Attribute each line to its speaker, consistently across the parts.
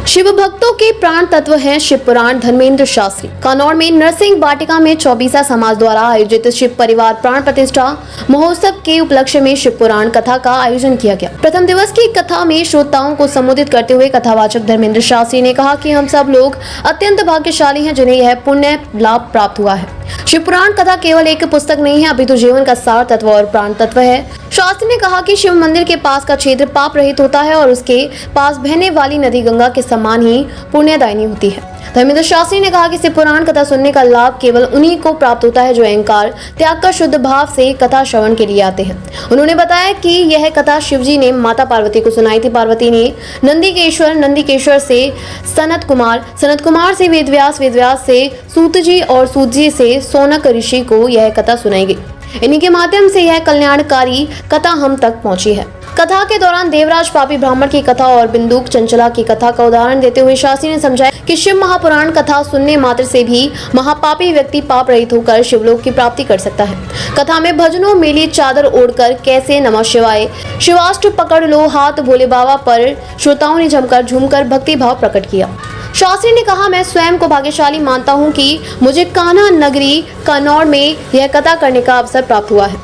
Speaker 1: शिव भक्तों के प्राण तत्व हैं शिव पुराण धर्मेंद्र शास्त्री। कन्नौर में नरसिंह वाटिका में चौबीसा समाज द्वारा आयोजित शिव परिवार प्राण प्रतिष्ठा महोत्सव के उपलक्ष्य में शिव पुराण कथा का आयोजन किया गया। प्रथम दिवस की कथा में श्रोताओं को संबोधित करते हुए कथावाचक धर्मेंद्र शास्त्री ने कहा कि हम सब लोग अत्यंत भाग्यशाली हैं जिन्हें यह पुण्य लाभ प्राप्त हुआ है। शिव पुराण कथा केवल एक पुस्तक नहीं है, अपितु जीवन का सार तत्व और प्राण तत्व है। शास्त्री ने कहा कि शिव मंदिर के पास का क्षेत्र पाप रहित होता है और उसके पास बहने वाली नदी गंगा के समान ही पुण्यदायिनी होती है। धर्मेंद्र शास्त्री ने कहा कि शिव पुराण कथा सुनने का लाभ केवल उन्हीं को प्राप्त होता है जो अहंकार त्याग कर शुद्ध भाव से कथा श्रवण के लिए आते हैं। उन्होंने बताया कि यह कथा शिवजी ने माता पार्वती को सुनाई थी। पार्वती ने नंदीकेश्वर से सनत कुमार से वेदव्यास से सूतजी और सूतजी से सौनक ऋषि को यह कथा सुनाई गई। इन्हीं के माध्यम से यह कल्याणकारी कथा हम तक पहुंची है। कथा के दौरान देवराज पापी ब्राह्मण की कथा और बिंदुक चंचला की कथा का उदाहरण देते हुए शास्त्री ने समझाया कि शिव महापुराण कथा सुनने मात्र से भी महापापी व्यक्ति पाप रहित होकर शिवलोक की प्राप्ति कर सकता है। कथा में भजनों मेली चादर ओढ़कर कैसे नमः शिवाय, शिवाष्ट पकड़ लो हाथ भोले बाबा पर श्रोताओं ने जमकर झूमकर भक्ति भाव प्रकट किया। शास्त्री ने कहा, मैं स्वयं को भाग्यशाली मानता हूं कि मुझे कान्हा नगरी कन्नौर में यह कथा करने का अवसर प्राप्त हुआ है।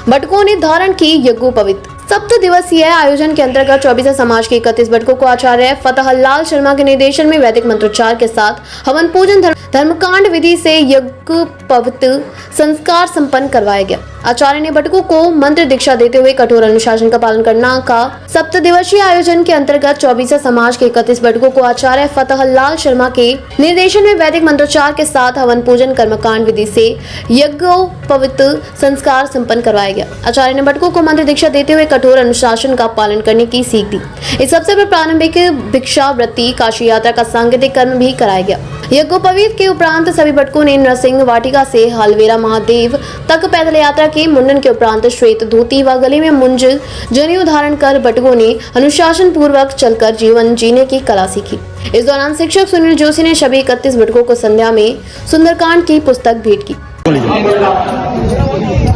Speaker 1: बटकों ने धारण की यज्ञोपवीत। सप्त दिवसीय आयोजन के अंतर्गत चौबीसा समाज के 31 बटकों को आचार्य फतहलाल शर्मा के निर्देशन में वैदिक मंत्रोच्चार के साथ हवन पूजन धर्मकांड विधि से यज्ञोपवीत संस्कार संपन्न करवाया गया। आचार्य ने बटकों को मंत्र दीक्षा देते हुए कठोर अनुशासन का पालन करना का सप्त दिवसीय आयोजन के अंतर्गत चौबीसा समाज के 31 बटकों को आचार्य फतहलाल शर्मा के निर्देशन में वैदिक मंत्रोच्चार के साथ हवन पूजन कर्मकांड विधि से यज्ञोपवीत संस्कार संपन्न करवाया गया। आचार्य ने बटकों को मंत्र दीक्षा देते हुए कठोर अनुशासन का पालन करने की सीख दी। इस अवसर पर प्रारंभिक भिक्षावृत्ति काशी यात्रा का सांकेतिक कर्म भी कराया गया। यज्ञोपवीत के उपरांत सभी बटकों ने नरसिंह वाटिका से हालवेरा महादेव तक पैदल यात्रा की। मुंडन के उपरांत श्वेत धोती व गले में मुंज जनेऊ धारण कर बटकों ने अनुशासन पूर्वक चलकर जीवन जीने की कला सीखी। इस दौरान शिक्षक सुनील जोशी ने सभी 31 बटकों को संध्या में सुंदरकांड की पुस्तक भेंट की।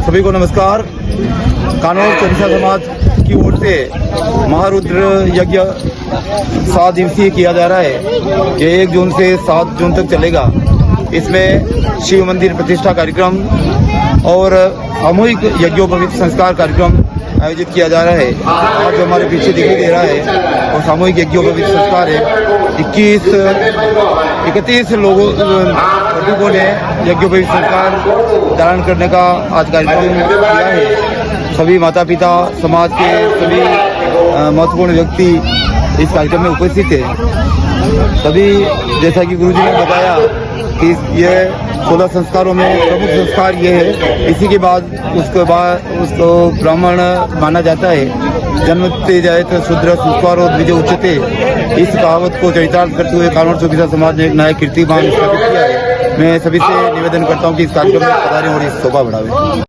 Speaker 2: सभी को नमस्कार। कन्नौर चौबीसा समाज की ओर से महारुद्र यज्ञ 7 दिवसीय किया जा रहा है। ये 1 जून से 7 जून तक चलेगा। इसमें शिव मंदिर प्रतिष्ठा कार्यक्रम और सामूहिक यज्ञोपवीत संस्कार कार्यक्रम आयोजित किया जा रहा है। आज जो हमारे पीछे दिखाई दे रहा है वो सामूहिक यज्ञोपवीत संस्कार है। 31 लोगों ने यज्ञोपवीत संस्कार धारण करने का आज कार्यक्रम किया है। सभी माता पिता समाज के सभी महत्वपूर्ण व्यक्ति इस कार्यक्रम में उपस्थित है। सभी जैसा कि गुरुजी ने बताया कि यह 16 संस्कारों में प्रमुख संस्कार ये है। इसी के बाद उसको ब्राह्मण माना जाता है। जन्मते जाए तो शूद्र संस्कार और द्विज उच्चते। इस कहावत को चरितार्थ करते हुए कन्नौर चौबीसा समाज ने एक नया कीर्तिमान स्थापित किया है। मैं सभी से निवेदन करता हूँ कि इस कार्यक्रम में पधारें और इस शोभा बढ़ावें।